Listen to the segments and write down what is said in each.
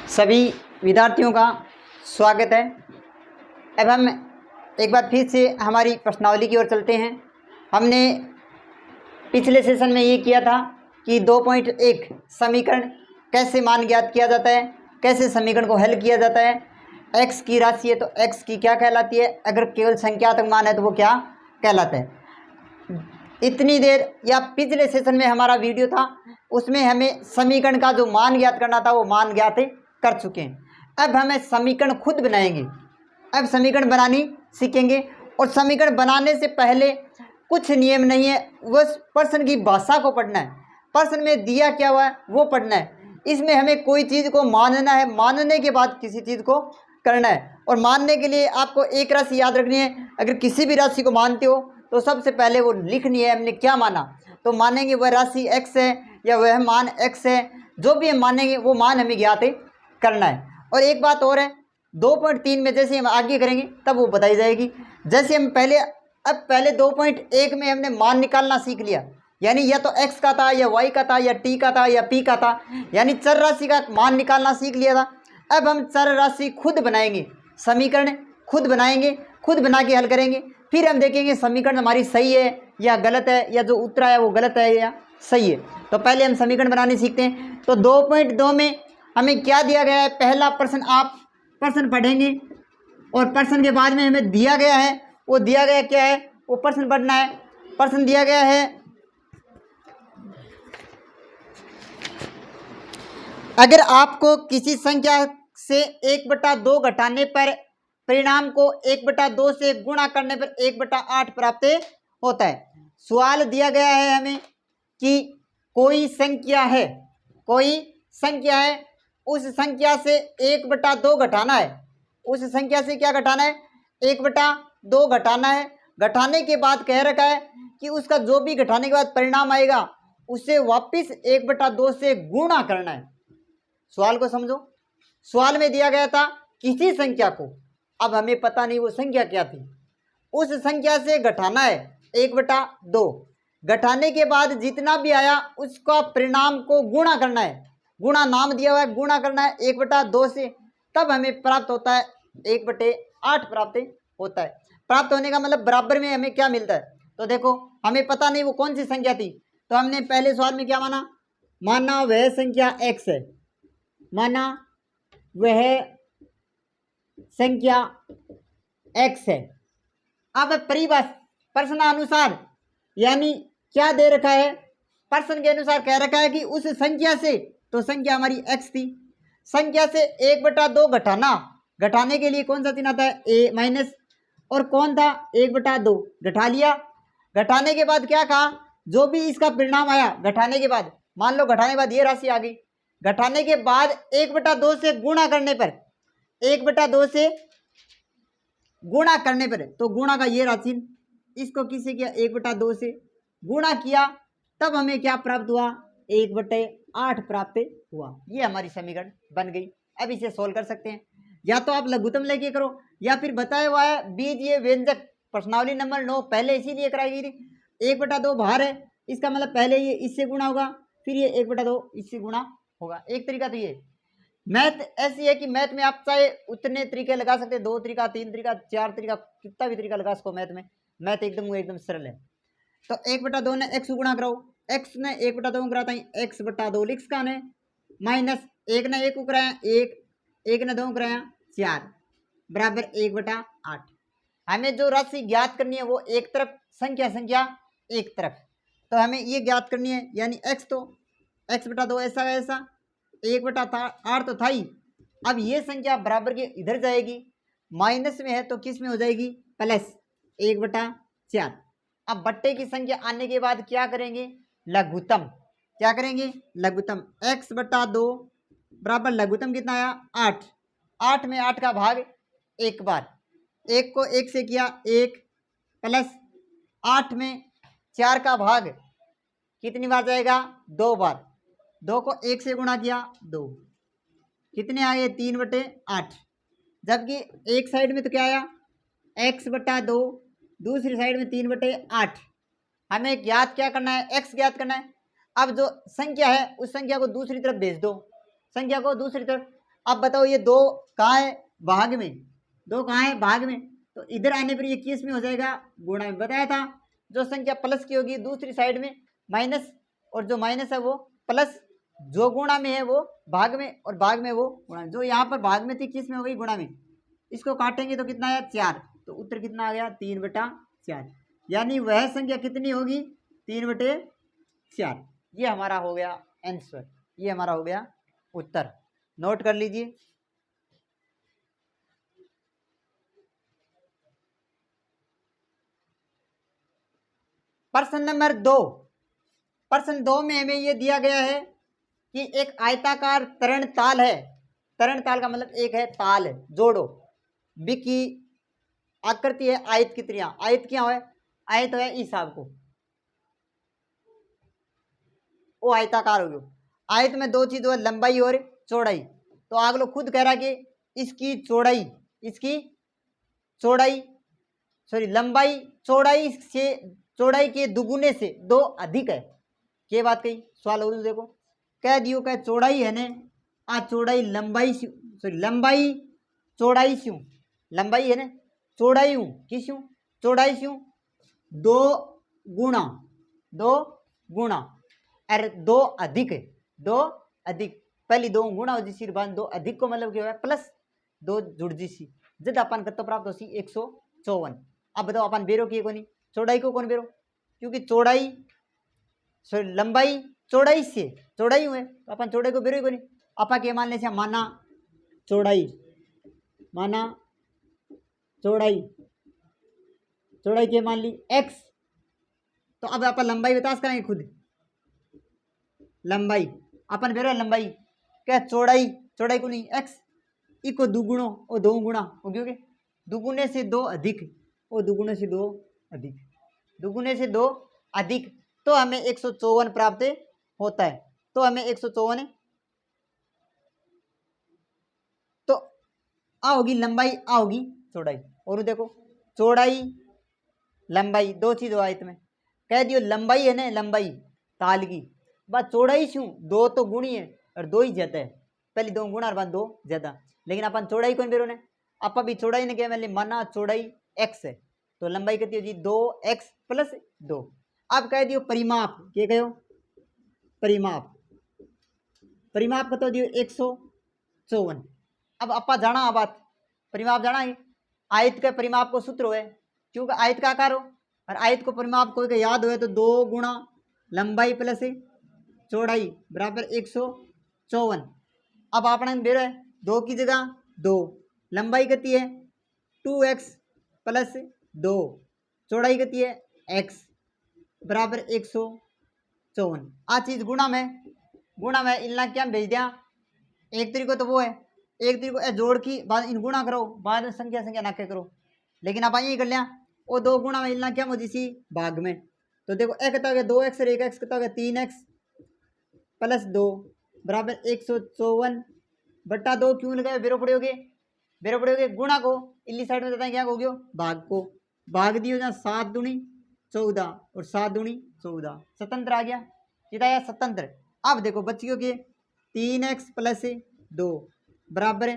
सभी विद्यार्थियों का स्वागत है। अब हम एक बार फिर से हमारी प्रश्नावली की ओर चलते हैं। हमने पिछले सेशन में ये किया था कि 2.1 समीकरण कैसे मान ज्ञात किया जाता है, कैसे समीकरण को हल किया जाता है। x की राशि है तो x की क्या कहलाती है, अगर केवल संख्यात्मक मान है तो वो क्या कहलाता है। इतनी देर या पिछले सेशन में हमारा वीडियो था, उसमें हमें समीकरण का जो मान ज्ञात करना था वो मान ज्ञात कर चुके हैं। अब हमें समीकरण खुद बनाएंगे, अब समीकरण बनानी सीखेंगे। और समीकरण बनाने से पहले कुछ नियम नहीं है, बस प्रश्न की भाषा को पढ़ना है, प्रश्न में दिया क्या हुआ है वो पढ़ना है। इसमें हमें कोई चीज़ को मानना है, मानने के बाद किसी चीज़ को करना है। और मानने के लिए आपको एक राशि याद रखनी है। अगर किसी भी राशि को मानते हो तो सबसे पहले वो लिखनी है, हमने क्या माना। तो मानेंगे वह राशि x है या वह मान x है, जो भी हम मानेंगे वो मान हमें ज्ञात करना है। और एक बात और है, 2.3 में जैसे हम आगे करेंगे तब वो बताई जाएगी। जैसे हम पहले 2.1 में हमने मान निकालना सीख लिया, यानी या तो x का था या y का था या t का था या p का था, यानी चर राशि का मान निकालना सीख लिया था। अब हम चर राशि खुद बनाएंगे, समीकरण खुद बनाएंगे, खुद बना के हल करेंगे। फिर हम देखेंगे समीकरण हमारी सही है या गलत है, या जो उत्तर है वो गलत है या सही है। तो पहले हम समीकरण बनाने सीखते हैं। तो 2.2 में हमें क्या दिया गया है, पहला प्रश्न आप प्रश्न पढ़ेंगे और प्रश्न के बाद में हमें दिया गया है, वो दिया गया क्या है वो प्रश्न पढ़ना है। प्रश्न दिया गया है, अगर आपको किसी संख्या से 1/2 घटाने पर परिणाम को 1/2 से गुणा करने पर 1/8 प्राप्त होता है। सवाल दिया गया है हमें कि कोई संख्या है, उस संख्या से 1/2 घटाना है। उस संख्या से क्या घटाना है, 1/2 घटाना है। घटाने के बाद कह रखा है कि उसका जो भी घटाने के बाद परिणाम आएगा उसे वापस 1/2 से गुणा करना है। सवाल को समझो, सवाल में दिया गया था किसी संख्या को, अब हमें पता नहीं वो संख्या क्या थी, उस संख्या से घटाना है 1/2। घटाने के बाद जितना भी आया उसका परिणाम को गुणा करना है, गुणा नाम दिया हुआ है, गुणा करना है 1/2 से, तब हमें प्राप्त होता है 1/8 प्राप्त होता है। प्राप्त होने का मतलब बराबर में हमें क्या मिलता है। तो देखो हमें पता नहीं वो कौन सी संख्या थी, तो हमने पहले सवाल में क्या माना वह संख्या x है, माना वह संख्या x है। अब परिभाषा प्रश्नानुसार, यानी क्या दे रखा है, प्रश्न के अनुसार कह रखा है कि उस संख्या से, तो संख्या हमारी x थी, संख्या से 1/2 घटाने के लिए कौन सा चिन्ह आता है, a माइनस, और कौन था 1/2 घटा लिया। घटाने के बाद क्या कहा, जो भी इसका परिणाम आया घटाने के बाद, मान लो घटाने के बाद ये राशि आ गई, घटाने के बाद 1/2 से गुणा करने पर, 1/2 से गुणा करने पर, तो गुणा का ये राशि, इसको किससे किया 1/2 से गुणा किया, तब हमें क्या प्राप्त हुआ 1/8 प्राप्त हुआ। ये हमारी समीकरण बन गई। अब इसे सोल्व कर सकते हैं, या तो आप लघुत्तम लेके करो या फिर बताया हुआ है बीजीय व्यंजक प्रश्नावली नंबर 9 पहले इसीलिए कराई गई थी। 1/2 बाहर है, इसका मतलब पहले ये इससे गुणा होगा, फिर ये 1/2 इससे गुणा होगा। एक तरीका तो ये। मैथ ऐसी है कि मैथ में आप चाहे उतने तरीके लगा सकते हैं, 2 तरीका, 3 तरीका, 4 तरीका, कितना भी तरीका लगा सको मैथ में। मैथ एकदम सरल है। तो 1/2 ने x गुणा कराओ, x ने 1/2 कराता है, x/2 लिख का ने, माइनस 1 ने 1 को कराया 1, 1 ने 2 कराया 4, बराबर 1/8। हमें जो राशि ज्ञात करनी है वो एक तरफ, संख्या एक तरफ, तो हमें ये ज्ञात करनी है, यानी x, तो x/2 ऐसा 1/8 तो था ही। अब ये संख्या बराबर के इधर जाएगी, माइनस में है तो किस में हो जाएगी, प्लस 1/4। अब बट्टे की संख्या आने के बाद क्या करेंगे, लघुत्तम। क्या करेंगे, लघुत्तम। x/2 बराबर लघुत्तम कितना आया 8, 8 में 8 का भाग एक बार, 1 को 1 से किया 1, प्लस 8 में 4 का भाग कितनी बार जाएगा, 2 बार, 2 को 1 से गुणा किया 2, कितने आ गए 3/8। जबकि एक साइड में तो क्या आया x/2, दूसरी साइड में 3/8। हमें ज्ञात क्या करना है, x ज्ञात करना है। अब जो संख्या है उस संख्या को दूसरी तरफ भेज दो, संख्या को दूसरी तरफ। अब बताओ ये दो कहाँ है, भाग में, दो कहाँ है, भाग में, तो इधर आने पर ये किस में हो जाएगा, गुणा में। बताया था जो संख्या प्लस की होगी दूसरी साइड में माइनस, और जो माइनस है वो प्लस, जो गुणा में है वो भाग में, और भाग में वो गुणा में। जो यहाँ पर भाग में थी किस में हो गई, गुणा में। इसको काटेंगे तो कितना आया, 4, तो उत्तर कितना आ गया, 3/4। यानी वह संख्या कितनी होगी, 3/4। ये हमारा हो गया आंसर, ये हमारा हो गया उत्तर। नोट कर लीजिए। प्रश्न नंबर 2, प्रश्न 2 में हमें ये दिया गया है कि एक आयताकार तरण ताल है, तरण ताल का मतलब एक है ताल है, जोड़ो, बी की आकृति है आयत की त्रिया, आयत क्या है, आयत है इस हिसाब को, वो आयताकार हो गया। आयत में दो चीज हो, लंबाई और चौड़ाई। तो आप लोग खुद कह रहा कि इसकी चौड़ाई, इसकी चौड़ाई, सॉरी लंबाई चौड़ाई से, चौड़ाई के दुगुने से 2 अधिक है। क्या बात कही, सवाल और देखो, कह दियो कह चौड़ाई है ने, आ चौड़ाई लंबाई से, सॉरी लंबाई चौड़ाई से, लंबाई है ना चौड़ाई हूँ किस हूँ, चौड़ाई से 2 गुणा, 2 गुणा, अरे 2 अधिक है, 2 अधिक, पहली 2 गुणा हो जिसी बाद 2 अधिक को मतलब क्या है प्लस 2 जुड़ जिसी, जब अपन कत्तो प्राप्त हो सी 154। अब बताओ अपन बेरो किए कोनी, चौड़ाई को कौन बेरो, क्योंकि चौड़ाई सॉरी लंबाई चौड़ाई से, चौड़ाई हुए तो अपन चौड़ाई को बेरो कोनी, अपा के मान ले माना चौड़ाई, माना चौड़ाई, चौड़ाई के मान ली x, तो अब अपन लंबाई बता सकेंगे खुद, लंबाई अपन बेरो लंबाई क्या चौड़ाई, चौड़ाई को नहीं x, इको दुगुणो और 2 गुणा हो गया, दुगुने से 2 अधिक, और दुगुने से 2 अधिक, दुगुने से 2 अधिक, तो हमें 154 प्राप्त होता है। तो हमें 154, तो आ होगी लंबाई, आ होगी चौड़ाई, और देखो चौड़ाई लंबाई दो चीज हो आयत में, कह दियो लंबाई है ना, लंबाई ताल की, बात चौड़ाई शू 2 तो गुणी है और 2 ही ज्यादा है, पहले 2 गुणा और बाद 2 ज्यादा, लेकिन अपन चौड़ाई कौन बेरो ने, आप भी चौड़ाई ने क्या मतलब माना चौड़ाई x है, तो लंबाई कितनी हो जी 2x + 2। अब कह दियो परिमाप, क्या कहो परिमाप, परिमाप कतो दियो 154। अब अपा जाना आ बात, परिमाप जाना है, आयत के परिमाप को सूत्र है, क्योंकि आयत का आकार हो, और आयत को परिमाप कोई का याद हो तो 2 गुणा लंबाई प्लस चौड़ाई बराबर 154। अब आपने बेरो है 2 की जगह 2, लंबाई कितनी है 2x + 2, चौड़ाई कितनी है x बराबर 154। आ चीज गुणा में इनला क्या भेज दिया, एक तरीको तो वो है, एक तरीको जोड़ की बाद इन गुणा करो, बाद में संख्या संख्या नाके करो, लेकिन आप यही कर लिया, वो 2 गुणा में इनला क्या मुझे सी भाग में, तो देखो एक कितना हो गया 2x और 1x कितना हो गया 3x + 2 बराबर 154 बट्टा 2 क्यों लगाए, बेरो पड़ोगे, बेरो पड़ोगे गुणा को इल्ली साइड में देता है क्या हो गया भाग को, भाग दियो जहाँ 7 दूनी 14 और 7 दूनी 14, स्वतंत्र आ गया, कितना आया स्वतंत्र। अब देखो बच्चियों के 3x + 2 बराबर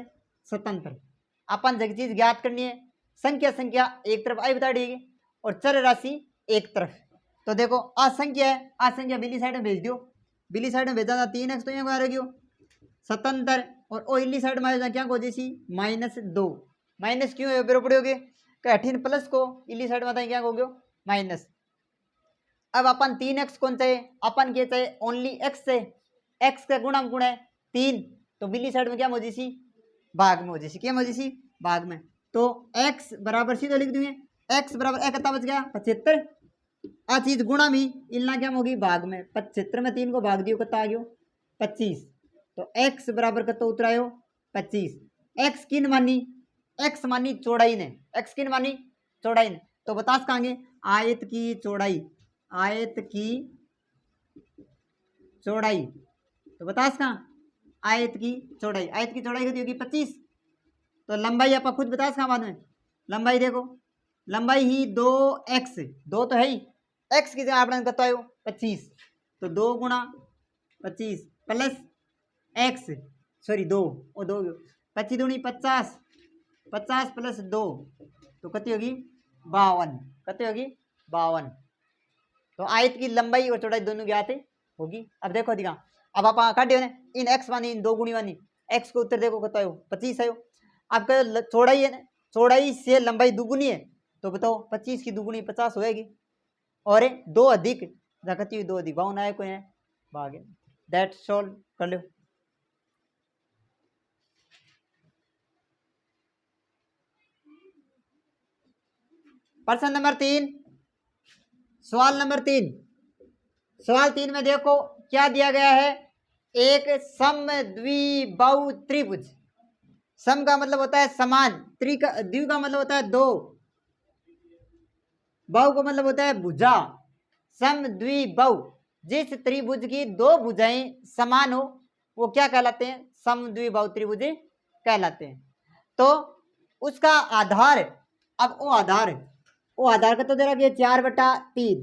स्वतंत्र, अपन जग चीज ज्ञात करनी है, संख्या संख्या एक तरफ आई बता देगी और चर राशि एक तरफ, तो देखो असंख्या है, असंख्या बिली साइड में भेज दियो, बिली साइड में भेजा था 3x तो यहाँ रह स्वतंत्र, और ओ इली साइड में क्या को जैसी -2, माइनस क्यों है बेरो पड़ोगे, कठिन प्लस को इली साइड में क्या हो गयो माइनस। अब अपन 3x कौन चाहिए, अपन के चाहिए ओनली x से, x का गुणा गुण है 3, तो बिली साइड में क्या मौजी सी भाग में हो जैसी, क्या मौजी सी भाग में, तो x बराबर सीधे लिख दूंगे, x बराबर एक कितना बच गया 75, आ चीज गुणा में इलना क्या होगी भाग में, 75 में 3 को भाग दियो कितना आ गयो 25, तो x बराबर कितना उतरायो 25। x किन मानी, x मानी चौड़ाई ने, x किन मानी चौड़ाई ने, तो बता सकेंगे आयत की चौड़ाई, आयत की चौड़ाई, तो बता सका आयत की चौड़ाई, आयत की चौड़ाई कितनी होगी 25, तो लंबाई आप खुद बता सका बाद में, लंबाई देखो लंबाई ही 2x, 2 तो है ही, x की जगह आपने कत आयो 25, तो 2 गुणा 25 + x सॉरी 2 और 2 25 दूनी 50, 50 प्लस 2 तो कितनी होगी 52, कितनी होगी 52। तो आयत की लंबाई और चौड़ाई दोनों ज्ञात होगी। अब देखो दिखा, अब आप काटे हो इन एक्स वानी इन 2 गुणी वानी एक्स को उत्तर देखो कितना है 25 है। आपका चौड़ाई है ना, चौड़ाई से लंबाई दुगुनी है तो बताओ 25 की दुगुनी 50 होएगी और 2 अधिक कितनी हुई 2 अधिक 52 आया कोई है भागे। दैट सॉल्व कर लो। प्रश्न नंबर 3, सवाल नंबर 3, सवाल 3 में देखो क्या दिया गया है, एक समद्विबाहु त्रिभुज। सम का मतलब होता है समान, द्वि का मतलब होता है दो, बाहु का मतलब होता है भुजा। समद्विबाहु, जिस त्रिभुज की दो भुजाएं समान हो वो क्या कहलाते हैं, समद्विबाहु त्रिभुज कहलाते हैं। तो उसका आधार, अब वो आधार का तो दे रखिए 4/3,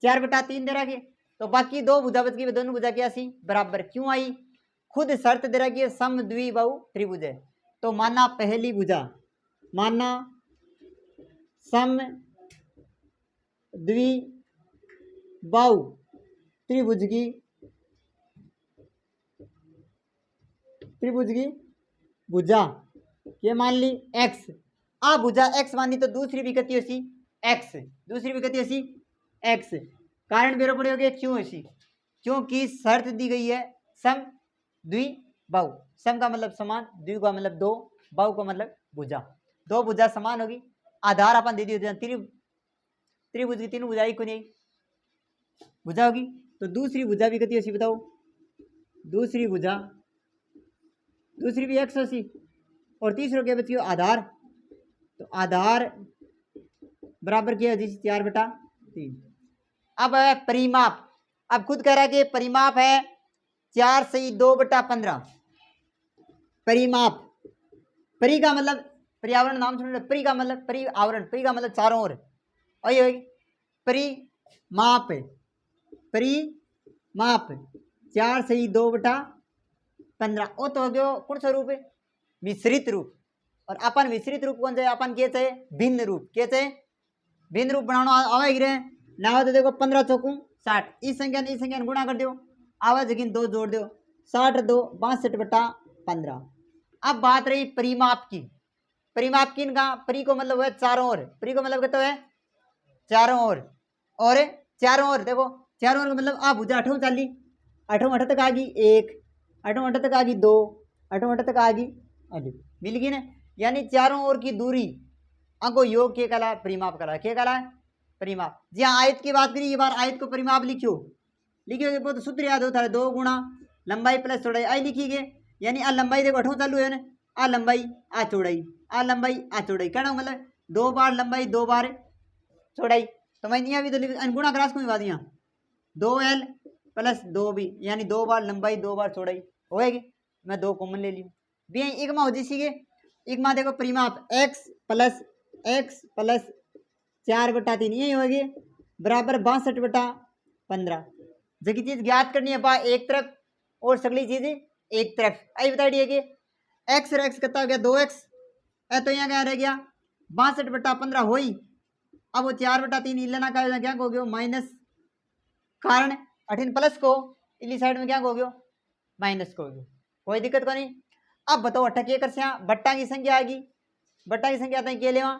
4/3 दे रखिए, तो बाकी दो भुजा बच गई, दोनों भुजा क्या सी बराबर क्यों आई, खुद शर्त दे रखी है समद्विबाहु त्रिभुज है। तो माना पहली भुजा, माना समद्विबाहु त्रिभुज की भुजा ये मान ली एक्स, आ भुजा एक्स मानी तो दूसरी भी कती होसी एक्स, दूसरी भी कती होसी एक्स। कारण बेरो पड़े हो गए क्यों होसी, क्योंकि शर्त दी गई है सम द्विबाहु। सम का मतलब समान, द्वि का मतलब दो, बाहु का मतलब भुजा, दो भुजा समान होगी। आधार अपन दे दिए त्रिभुज की तीनों भुजाएं को नहीं भुजा होगी, तो दूसरी भुजा भी कती होसी बताओ, दूसरी भुजा दूसरी भी एक्स होसी और तीसरे के बच्चों आधार, तो आधार बराबर क्या है 4/3। अब है परिमाप, अब खुद कह रहा है कि परिमाप है 4 सही 2/15। परिमाप, परि का मतलब पर्यावरण नाम सुन, परि का मतलब पर्यावरण, परि का मतलब चारों ओर, और ये होगी परिमाप, परिमाप 4 सही 2/15। वो तो हो गयो कौन सा रूप है, मिश्रित रूप। और अपन मिश्रित रूप कौन से अपन के चाहे भिन्न रूप, के चाहे भिन्न रूप बनाना आवे रे ना हो तो देखो 15 चौकू 60, इस संख्या ने इस संख्या गुणा कर दो, आवाज लेकिन 2 जोड़ दो, 60 2 62/15। अब बात रही परिमाप की, परिमाप की इनका परि को मतलब है चारों ओर, परि को मतलब कहते है चारों ओर, और चारों ओर देखो चारों ओर का मतलब आ भुजा 8 चाली 8 तक आ गई 1, 8 तक आ गई 2, 8 तक आ गई मिल गई ना, यानी चारों ओर की दूरी अंको योग के कला परिमाप करा, क्या कला परिमाप। जी हाँ, आयत की बात करी, ये बार आयत को परिमाप लिखियो, लिखियो बहुत सूत्र याद होता है, 2 गुणा लंबाई प्लस चौड़ाई आई लिखी गए, यानी आ लंबाई देखो 8 चालू है ना, आ लंबाई आ चौड़ाई, आ लंबाई आ चौड़ाई, कहना मतलब 2 बार लंबाई 2 बार चौड़ाई। तो मैं यहाँ भी तो गुणा क्रास को बात यहाँ 2L प्लस 2B, यानी 2 बार लंबाई 2 बार चौड़ाई होएगी, मैं 2 कॉमन ले लियो भी एक हो जी सीगे। एक माँ देखो परिमाप x प्लस 4/3 यही होगी बराबर 62/15। जबकि चीज ज्ञात करनी है बा एक तरफ और सगली चीज एक तरफ, आई बता दिए कि x और x कितना हो गया 2x, तो यहाँ क्या रह गया 62/15 हो ही। अब वो 4/3 लेना का क्या हो गया माइनस, कारण 18 प्लस को इली साइड में क्या हो गया माइनस को हो गया, कोई दिक्कत को नहीं। अब बताओ 8 के कर से बट्टा की संख्या आएगी, बट्टा की संख्या आता है के लेवा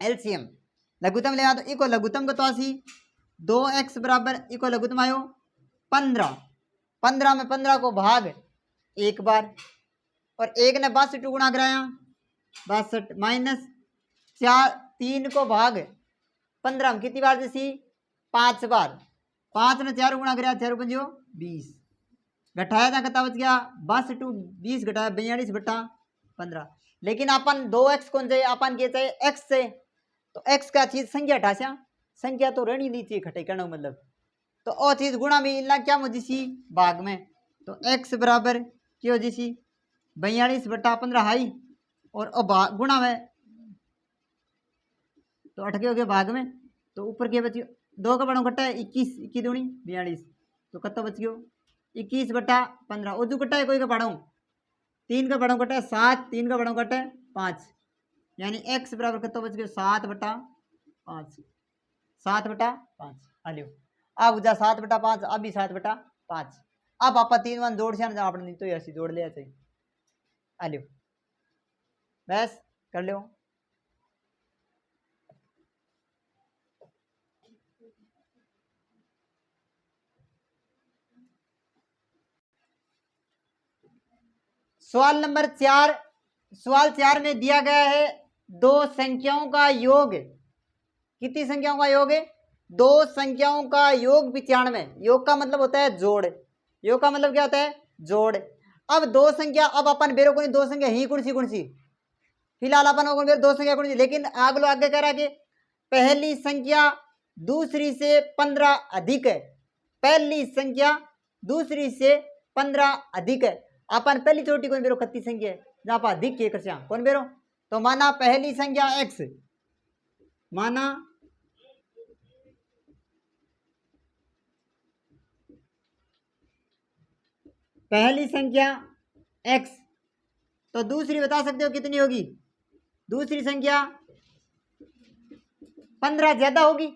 एलसीएम, लघुत्तम लेवा तो इको लघुत्तम को तो आसी 2x बराबर इको लघुत्तम आयो 15, 15 में 15 को भाग एक बार, और एक ने 62 गुणा कराया 62 माइनस 3 को भाग 15 में कितनी बार जैसी 5 बार, 5 ने 4 गुणा कराया 4 पंजो 20, घटाया था कितना बच गया 62, 20 घटाया 42/15। लेकिन अपन 2x कौन से अपन के चाहे x से, तो x का चीज संख्या हटा संख्या तो रहनी नहीं चाहिए घटे करना मतलब, तो और चीज गुणा में इला क्या मुझे सी भाग में, तो x बराबर क्या हो जी 42/15 हाई, और गुणा में तो 8 के हो गए भाग में, तो ऊपर क्या बची 2 का बड़ा घटा है 21, 21 दूनी 42, तो कितना बच गयो 21/15। और जो घटा है कोई का पढ़ाऊँ 3 का बड़ा घटा 7, 3 का बड़ा घटा 5, यानी x बराबर कितना बच गया 7/5, 7/5 आलियो। अब जा 7/5 अब भी 7/5। अब आप 3 वन जोड़ से ना आपने तो ऐसे जोड़ लिया चाहिए आलियो बस कर लो। सवाल नंबर 4, सवाल 4 में दिया गया है दो संख्याओं का योग। कितनी संख्याओं का योग है? दो संख्याओं का योग 95। योग का मतलब होता है जोड़, योग का मतलब क्या होता है? जोड़। अब दो संख्या, अब अपन बेरो को दो संख्या ही कौन सी फिलहाल अपन को दो संख्या कौन सी, लेकिन आगे कह रहा है कि पहली संख्या दूसरी से 15 अधिक है। पहली संख्या दूसरी से 15 अधिक है। अपन पहली चोटी कौन बेरो कत्ती संख्या है जहां पर अधिक के कृष्या कौन बेरो, तो माना पहली संख्या x, माना पहली संख्या x, तो दूसरी बता सकते हो कितनी होगी? दूसरी संख्या 15 ज्यादा होगी,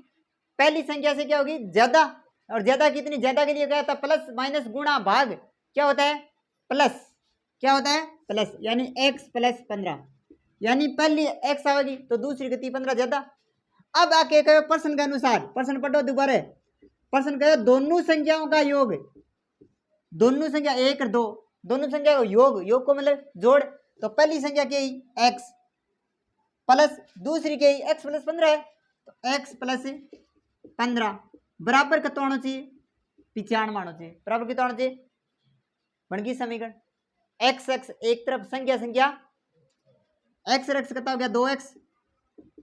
पहली संख्या से क्या होगी? ज्यादा। और ज्यादा कितनी? ज्यादा के लिए क्या होता है? प्लस माइनस गुणा भाग क्या होता है? प्लस। क्या होता है? प्लस, यानी x + 15, यानी पहली x आएगी तो दूसरी गति 15 ज्यादा। अब आके कहो प्रश्न के अनुसार, प्रश्न पढ़ो दोबारा, प्रश्न कहो दोनों संख्याओं का योग, दोनों संख्या 1 और 2, दोनों संख्या का योग, योग को मतलब जोड़। तो पहली संख्या क्या है? x प्लस दूसरी क्या है? x + 15 है, तो x + 15 बराबर कितना होना चाहिए? 95 होना चाहिए। बराबर कितना होना चाहिए? बन गई समीकरण। x एक तरफ संख्या x और x कितना हो गया? 2x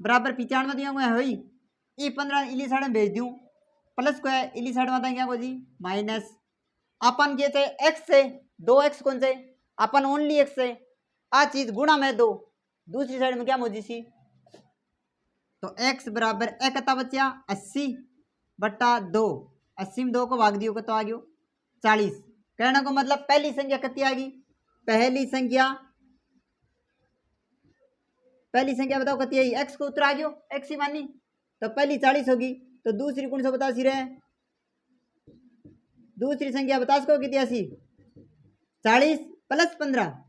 बराबर 95 दिया हुआ है हुई। ये 15 इली साइड में भेज दूं, प्लस को है इली साइड में क्या को जी? माइनस। अपन के चाहे x से 2x कौन से? अपन ओनली x से आ चीज गुणा में 2, दूसरी साइड में क्या मौजी सी, तो x बराबर कितना बचा? 80/2, 80 में 2 को भाग दियो तो आ गयो 40। कहने को मतलब पहली संख्या कितनी आ गई? पहली संख्या बताओ कितनी आई? x को उत्तर आ गयो, x ही मानी, तो पहली 40 होगी, तो दूसरी कौन सा बता सी रहे? दूसरी संख्या बता सको कितनी? 80 40 + 15।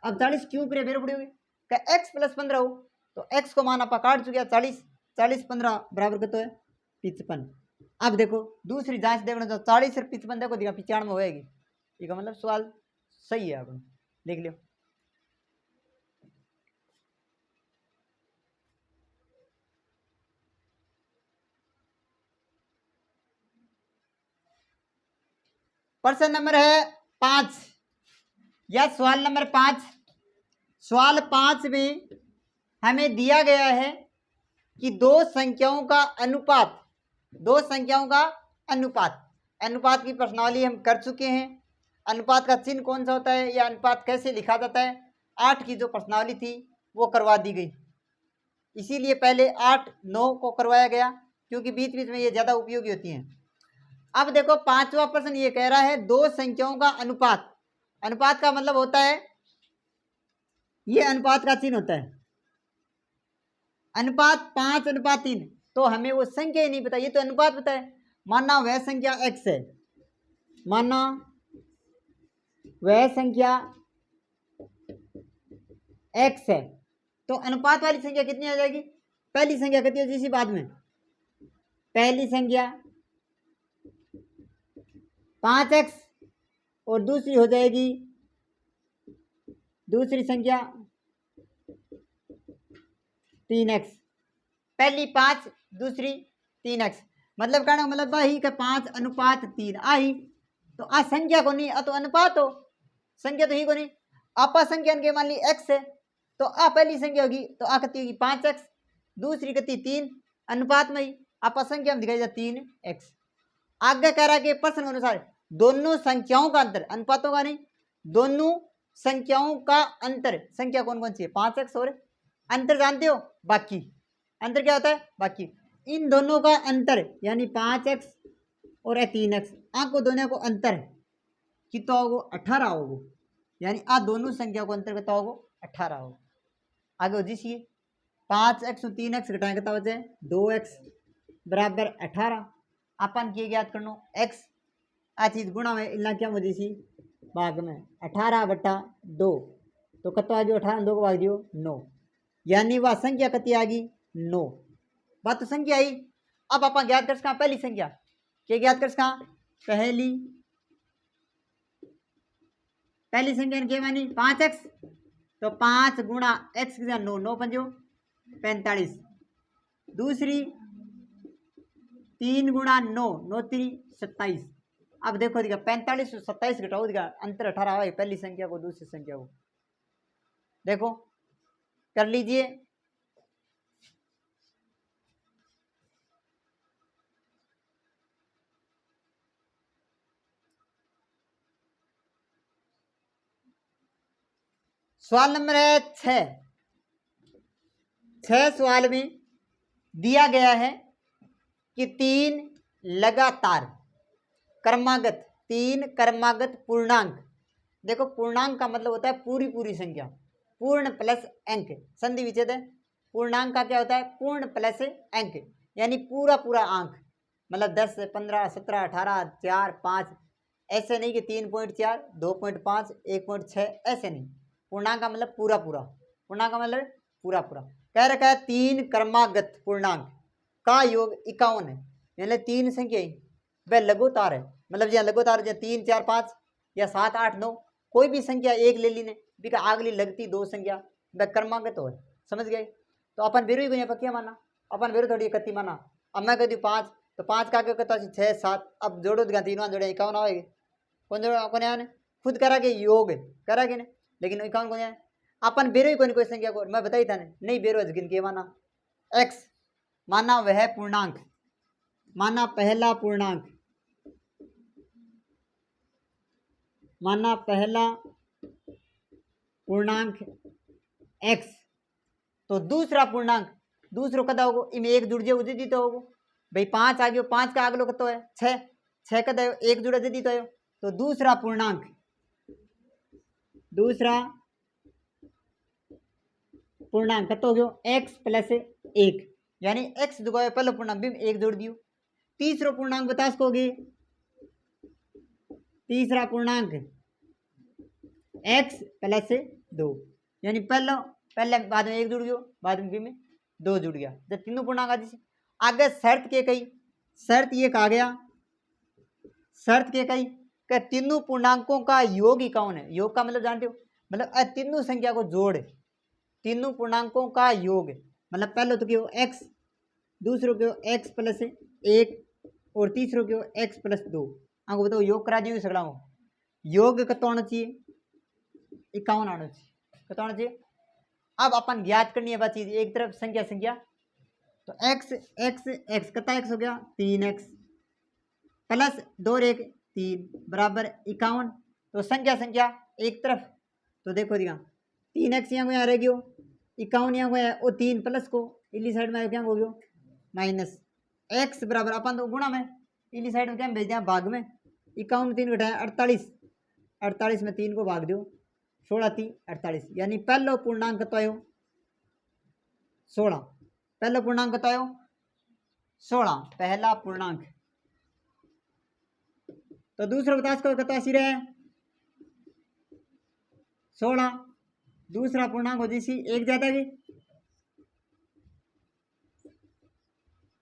अब 40 क्यों करे फिर पड़ी होगी? x + 15 हो, तो x को मान आप काट चुके 40, 40 15 बराबर कितना है? 55। अब देखो दूसरी जांच देखना, तो 40 और 55 देखो दिखा 95 होएगी। इसका मतलब सवाल सही है, आप देख लियो। प्रश्न नंबर है 5 या सवाल नंबर 5। सवाल 5 में हमें दिया गया है कि दो संख्याओं का अनुपात, दो संख्याओं का अनुपात, अनुपात की प्रश्नावली हम कर चुके हैं। अनुपात का चिन्ह कौन सा होता है या अनुपात कैसे लिखा जाता है, 8 की जो प्रश्नावली थी वो करवा दी गई, इसीलिए पहले 8 9 को करवाया गया, क्योंकि बीच बीच में ये ज़्यादा उपयोगी होती हैं। अब देखो 5वां प्रश्न ये कह रहा है दो संख्याओं का अनुपात। अनुपात का मतलब होता है, ये अनुपात का चिन्ह होता है, अनुपात 5:3, तो हमें वो संख्या ही नहीं पता, ये तो अनुपात पता है। माना वह संख्या x है, माना वह संख्या x है, तो अनुपात वाली संख्या कितनी आ जाएगी? पहली संख्या कितनी होगी इसी बाद में? पहली संख्या 5x और दूसरी हो जाएगी, दूसरी संख्या 3x। पहली 5 दूसरी 3x, मतलब कहना मतलब ही का 5:3 आई, तो आ संख्या को नहीं, तो अनुपात हो, संख्या तो ही को नहीं। आपा संख्या के मान ली x है, तो आ पहली संख्या होगी, तो आ कितनी होगी? 5x, दूसरी कितनी? 3, अनुपात में ही आपा संख्या में दिखाई जाए 3x। आगे कह रहा है कि प्रश्न के अनुसार दोनों संख्याओं का अंतर, अनुपातों का नहीं, दोनों संख्याओं का अंतर, संख्या कौन कौन सी है? 5x और अंतर जानते हो? बाकी अंतर क्या होता है? बाकी। इन दोनों का अंतर यानी 5x और 3x, आपको दोनों को अंतर कितना होगा? 18 होगा। यानी आ दोनों संख्या को अंतर कितना होगा 18 होगा। आगे हो जिसिए 5x और 3x घटाएं कितना बचे 2x बराबर 18। अपन किए ज्ञात करना x आ चीज गुणा में इतना क्या मुझे सी भाग में 18/2 तो कितना आ गया 18 2 को भाग दियो 9 यानी वह संख्या कितनी आ गई 9। बात तो संख्या आई। अब अपन ज्ञात कर सका पहली संख्या क्या ज्ञात कर सका पहली संख्या क्या मानी 5x तो 5 गुणा x 9 9 पंजो 45। दूसरी 3 गुणा 9 9 3 27। अब देखो दिखा 45 से 27 घटाओ दिखा अंतर 18 है पहली संख्या को दूसरी संख्या को देखो कर लीजिए। सवाल नंबर है 6 सवाल में दिया गया है कि 3 लगातार क्रमागत 3 क्रमागत पूर्णांक। देखो पूर्णांक का मतलब होता है पूरी पूरी संख्या पूर्ण प्लस अंक संधि विच्छेद है। पूर्णांक का क्या होता है पूर्ण प्लस अंक यानी पूरा पूरा अंक मतलब 10 15 17 18 4 5 ऐसे नहीं कि 3.4 2.5 1.6 ऐसे नहीं। पूर्णांक का मतलब पूरा पूरा पूर्णांक का मतलब पूरा पूरा कह रखा है 3 क्रमागत पूर्णांक का योग 51 है यानी 3 संख्या वह लघुतार है मतलब जहाँ लघुतार जहाँ 3 4 5 या 7 8 9 कोई भी संख्या एक ले ली ने बिका आगली लगती 2 संख्या वह क्रमागत हो समझ गए। तो अपन बेरो ही क्या माना अपन बेरो थोड़ी इकट्ठी माना। अब मैं कहती 5 तो 5 का कहता 6 7 अब जोड़ो दिखा 3 जोड़े 51 आएगी कौन जोड़ा कौन आने खुद करा के योग करा के लेकिन 51 कौन है अपन बेरो ही कोई संख्या को मैं बताई था नहीं बेरो गिन के माना x माना वह पूर्णांक माना पहला पूर्णांक माना पहला पूर्णांक x तो दूसरा पूर्णांक दूसरो कदा होगो इनमें एक जुड़ जाए दी तो होगो भाई 5 आ गयो 5 का अगलो कतो है 6 कदा एक जुड़ा दी तो है तो दूसरा पूर्णांक कतो हो गयो x प्लस 1 यानी x दुगो पहला पूर्णांक भी एक जोड़ दियो। तीसरो पूर्णांक बता सकोगे तीसरा पूर्णांक x प्लस 2 यानी पहले बाद में एक जुड़ गयो बाद में 2 जुड़ गया जब तीनों पूर्णांक आगे शर्त के कही शर्त ये कहा गया शर्त के कही कि तीनों पूर्णांकों का योग 51 है। योग का मतलब जानते हो मतलब तीनों संख्या को जोड़ तीनों पूर्णांकों का योग मतलब पहले तो क्यों x दूसरों क्यों x प्लस 1 और तीसरों क्यों x प्लस 2 आपको बताओ योग करा दियो सगड़ा योग कतो आना चाहिए 51 आना चाहिए कतो आना चाहिए। अब अपन ज्ञात करनी है बात चीज एक तरफ संख्या तो x x x कितना x हो गया 3x प्लस 2 और 1 3 बराबर 51। तो संख्या एक तरफ तो देखो दिया 3x यहाँ को यहाँ रह गयो 51 यहाँ को और 3 प्लस को इली साइड में क्या हो गयो माइनस x बराबर अपन तो गुणा में इली साइड में क्या भेज दिया भाग में 51 3 घटाया 48 में 3 को भाग दो 16 3 48 यानी पहलो पूर्णांक कतो आयो 16 पहला पूर्णांक कतो आयो 16 पहला पूर्णांक। तो दूसरा बता सको कतो सी रहे 16 दूसरा पूर्णांक हो जैसी एक ज्यादा भी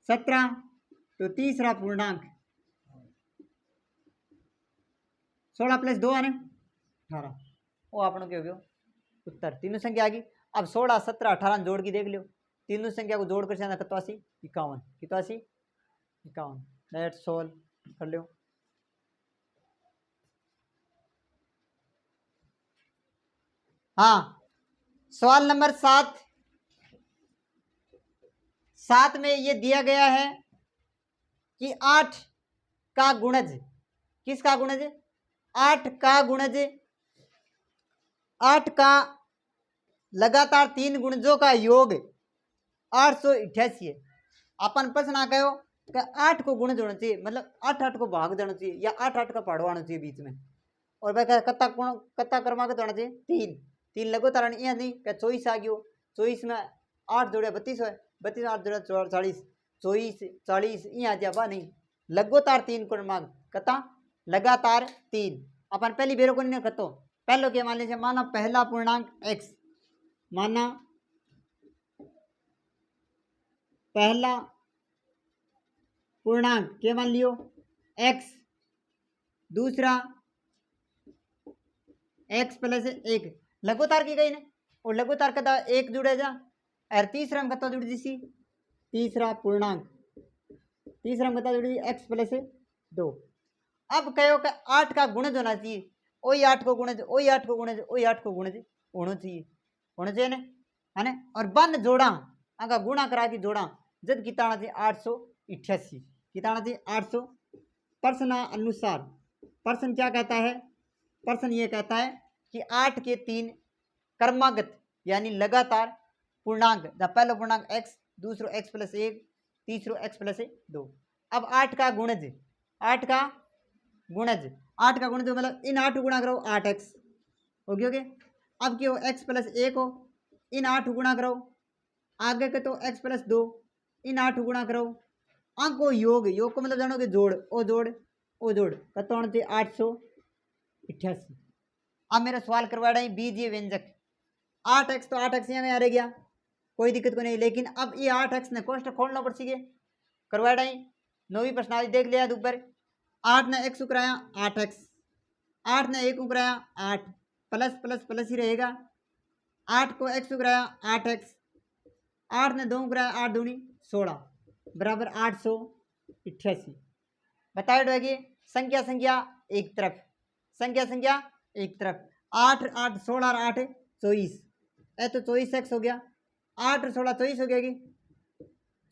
17 तो तीसरा पूर्णांक 16 प्लस 2 आने 18 वो आपने क्या हो गया उत्तर। तीनों संख्या आ गई। अब 16 17 18 जोड़ की देख लो तीनों संख्या को जोड़ कर जाना 51 लेट सोल्व कर लो। हाँ सवाल नंबर 7 में ये दिया गया है कि 8 का गुणज किसका गुणज 8 का गुणज 8 का लगातार 3 गुणजों का योग 888 है। अपन प्रश्न आ गयो कि 8 को गुणज होना चाहिए मतलब 8 8 को भाग देना चाहिए या 8 8 का पढ़वाना चाहिए बीच में और भाई कत्ता कत्ता क्रमांक होना चाहिए 3 3 लगोतार यहाँ नहीं क्या 24 आ गयो 24 में 8 जोड़े 32 है 32 8 जोड़े 40 24 40 यहाँ आ जाबा नहीं लगोतार 3 क्रमांक कत्ता लगातार 3 अपन पहली बेरो को नहीं कतो पहलो क्या मान लीजिए माना पहला पूर्णांक x माना पहला पूर्णांक क्या मान लियो x दूसरा x प्लस 1 लगोतार की गई ने और लगोतार कदा एक जुड़े जा और तीसरा में कता जुड़ जी तीसरा पूर्णांक तीसरा में कता जुड़ी x प्लस 2 अब कहो कि 8 का गुणज होना चाहिए वही 8 को गुणज वही 8 को गुणज वही 8 को गुणज होना चाहिए ने है ना और बन जोड़ा अगर गुणा करा के जोड़ा जब कितना चाहिए 888 कितना चाहिए 800 प्रश्न अनुसार प्रश्न क्या कहता है प्रश्न ये कहता है कि 8 के 3 क्रमागत यानी लगातार पूर्णांक जब पहला पूर्णांक x दूसरो x प्लस 1 तीसरो x प्लस 2 अब 8 का गुणज 8 का गुणज 8 का गुणज मतलब इन 8 गुणा करो 8x हो गया अब क्यों x प्लस 1 हो इन 8 गुणा करो आगे के तो x प्लस 2 इन 8 गुणा करो अंको योग योग को मतलब जानोगे जोड़ ओ जोड़ कतौन थे 888 अब मेरा सवाल करवा रहे हैं बीजीय व्यंजक 8x तो 8x यहाँ में आ रह गया कोई दिक्कत को नहीं लेकिन अब ये 8x ने कोष्ट खोलना पड़ सीगे करवा रहे हैं 9वीं प्रश्नावली देख लिया ऊपर 8 ने x उकराया 8x 8 ने 1 उकराया 8 प्लस प्लस प्लस ही रहेगा 8 को x उकराया 8x 8 ने 2 उकराया 8 दूनी 16 बराबर 888 बताए रहेगी संख्या एक तरफ संख्या एक तरफ 8 8 16 और 8 24 ए तो 24x हो गया 8 और 16 24 हो गया कि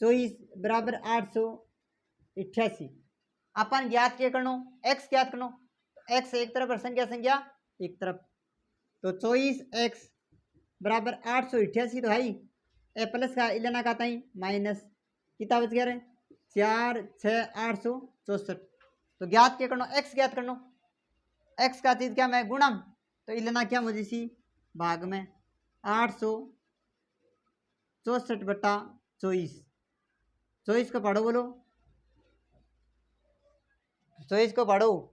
24 बराबर 888 अपन ज्ञात क्या करनो x ज्ञात करनो x एक तरफ और संख्या एक तरफ तो 24x बराबर 888 तो है ही ए प्लस का इलेना का ताई माइनस कितना बच गया रे 4 6 864 तो ज्ञात क्या करनो x ज्ञात करनो x का चीज क्या मैं गुणम तो इलेना क्या मुझे सी भाग में 864 बटा 24 को पढ़ो बोलो 24 को पढ़ो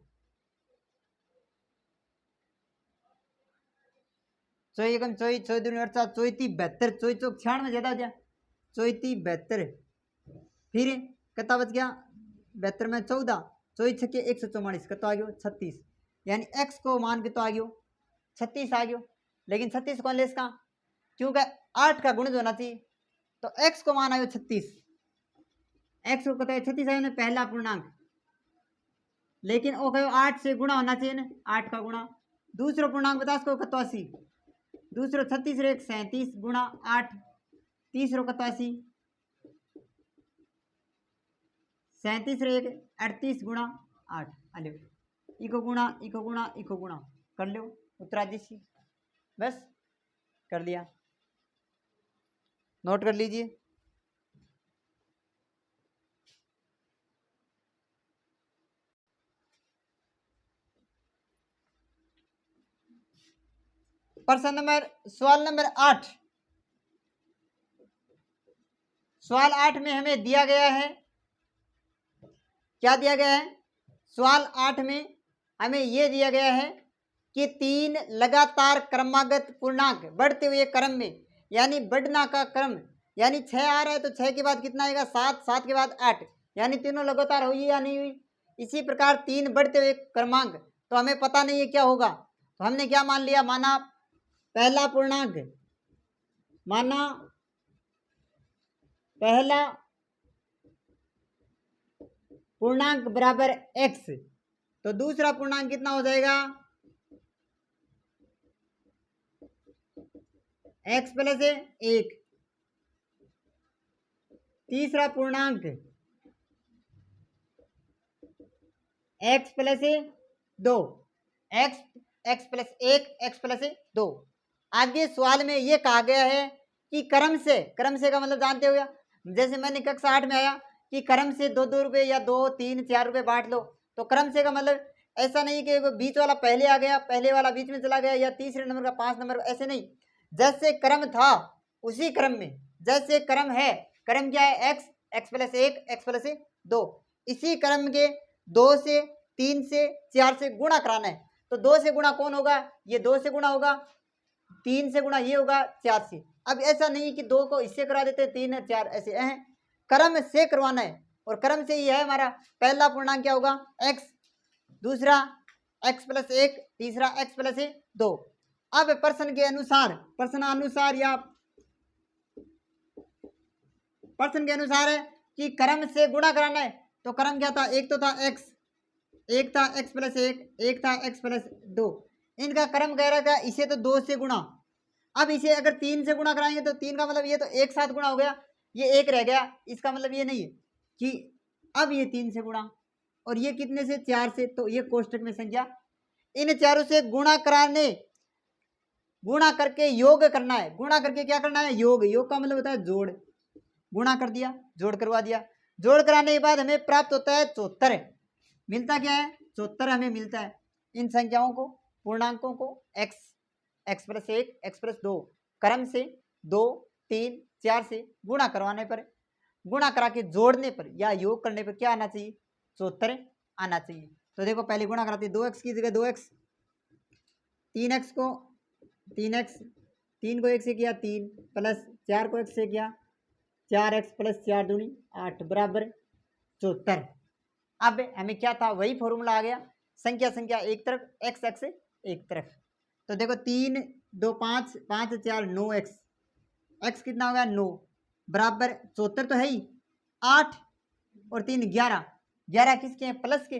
94 में ज्यादा हो गया 74 फिर कितना बच गया 72 में 14 24 छक्के 144 कितना आ गया 36 यानी x को मान के तो आ गयो 36 आ गयो लेकिन 36 कौन ले इसका क्योंकि 8 का गुणज होना चाहिए तो x को मान आयो 36 x को कहते हैं 36 आयो ना पहला पूर्णांक लेकिन वो कहो 8 से गुणा होना चाहिए ना 8 का गुणा दूसरा पूर्णांक बता उसको 81 दूसरो 36 रे 37 गुणा 8 तीसरो 81 37 रे 38 गुणा 8 अले इको गुणा कर लो उत्तरादिशी बस कर लिया नोट कर लीजिए प्रश्न नंबर सवाल नंबर 8 सवाल 8 में हमें दिया गया है क्या दिया गया है सवाल 8 में हमें यह दिया गया है कि 3 लगातार क्रमागत पूर्णांक बढ़ते हुए क्रम में यानी बढ़ना का क्रम यानी 6 आ रहा है तो 6 के बाद कितना आएगा 7 7 के बाद 8 यानी तीनों लगातार हुई या नहीं हुई इसी प्रकार 3 बढ़ते हुए क्रमांक तो हमें पता नहीं है क्या होगा तो हमने क्या मान लिया माना पहला पूर्णांक माना पहला पूर्णांक बराबर x तो दूसरा पूर्णांक कितना हो जाएगा x प्लस 1 तीसरा पूर्णांक x plus 2 x plus 1 x plus 2 आगे सवाल में ये कहा गया है कि क्रम से का मतलब जानते हो जैसे मैंने कक्षा 8 में आया कि क्रम से 2 2 रुपये या 2 3 4 रुपये बांट लो तो क्रम से का मतलब ऐसा नहीं कि वो बीच वाला पहले आ गया, पहले वाला बीच में चला गया, या तीसरे नंबर का 5 नंबर, ऐसे नहीं। जैसे क्रम था उसी क्रम में, जैसे क्रम है, क्रम क्या है, x, x plus 1, x plus 2, इसी क्रम के 2 से 3 से 4 से गुणा कराना है। तो 2 से गुणा कौन होगा, ये 2 से गुणा होगा, 3 से गुणा ये होगा 4 से। अब ऐसा नहीं कि 2 को इससे करा देते, 3 है 4 ऐसे हैं, क्रम से करवाना है, और क्रम से ही है हमारा। पहला पूर्णांक क्या होगा, x, दूसरा x प्लस 1, तीसरा x प्लस 2। अब प्रश्न के अनुसार, प्रश्नानुसार या प्रश्न के अनुसार है कि क्रम से गुणा कराना है। तो क्रम क्या था, एक तो था x, एक था x प्लस 1, एक था x प्लस 2, इनका क्रम कह रहा था इसे तो 2 से गुणा। अब इसे अगर 3 से गुणा कराएंगे तो 3 का मतलब ये तो एक साथ गुणा हो गया, ये एक रह गया, इसका मतलब ये नहीं है कि अब ये 3 से गुणा, और ये कितने से, 4 से, तो ये कोष्टक में संख्या, इन चारों से गुणा कराने, गुणा करके योग करना है। गुणा करके क्या करना है, योग, योग का मतलब होता है जोड़, गुणा कर दिया, जोड़ करवा दिया, जोड़ कराने के बाद हमें प्राप्त होता है 74। मिलता क्या है, 74 हमें मिलता है। इन संख्याओं को, पूर्णांकों को x, x plus 1, x plus 2 क्रम से 2, 3, 4 से गुणा करवाने पर, गुणा करा के जोड़ने पर या योग करने पर क्या आना चाहिए, 74 आना चाहिए। तो देखो पहले गुणा कराते, 2x की जगह 2x, 3x को 3x, 3 को 1 से किया 3, प्लस 4 को 1 से किया 4x प्लस 4 दूनी 8 बराबर 74। अब हमें क्या था, वही फॉर्मूला आ गया, संख्या संख्या एक तरफ, x एक्स एक तरफ। तो देखो 3, 2, 5, 5, 4, 9x, x कितना होगा 9 बराबर 74 तो है ही, 8 और 3 11, 11 किसके हैं, प्लस के,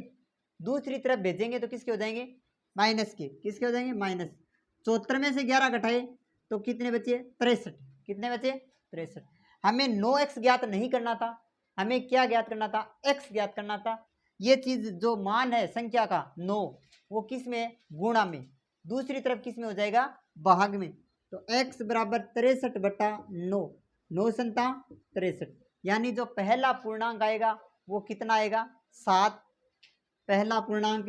दूसरी तरफ भेजेंगे तो किसके हो जाएंगे, माइनस के, किसके हो जाएंगे, माइनस। 74 में से 11 घटाए तो कितने बचे, 63, कितने बचे, 63। हमें 9x ज्ञात नहीं करना था, हमें क्या ज्ञात करना था, x ज्ञात करना था। ये चीज जो मान है संख्या का 9, वो किस में है, गुणा में, दूसरी तरफ किस में हो जाएगा, भाग में। तो x बराबर 63 बटा 9, 9 संता 63, यानी जो पहला पूर्णांक आएगा वो कितना आएगा, 7। पहला पूर्णांक,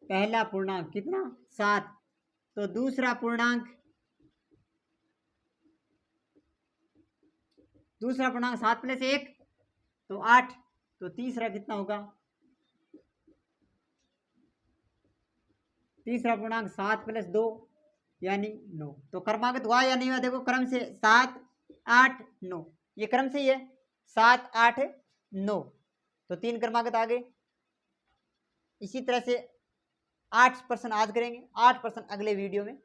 पहला पूर्णांक कितना, 7। तो दूसरा पूर्णांक, दूसरा पूर्णांक 7 प्लस 1 तो 8, तो तीसरा कितना होगा, तीसरा पूर्णांक 7 प्लस 2 यानी 9। तो क्रमागत हुआ या नहीं हुआ, देखो क्रम से 7, 8, 9, ये क्रम से ही है, 7, 8, 9, तो 3 क्रमागत आ गए। इसी तरह से 8 प्रश्न आज करेंगे, 8 प्रश्न अगले वीडियो में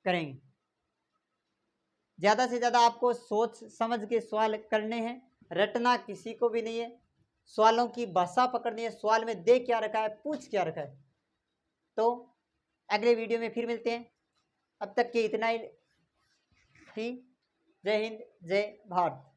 करेंगे। ज़्यादा से ज़्यादा आपको सोच समझ के सवाल करने हैं, रटना किसी को भी नहीं है, सवालों की भाषा पकड़नी है, सवाल में दे क्या रखा है, पूछ क्या रखा है। तो अगले वीडियो में फिर मिलते हैं, अब तक के इतना ही। जय हिंद, जय भारत।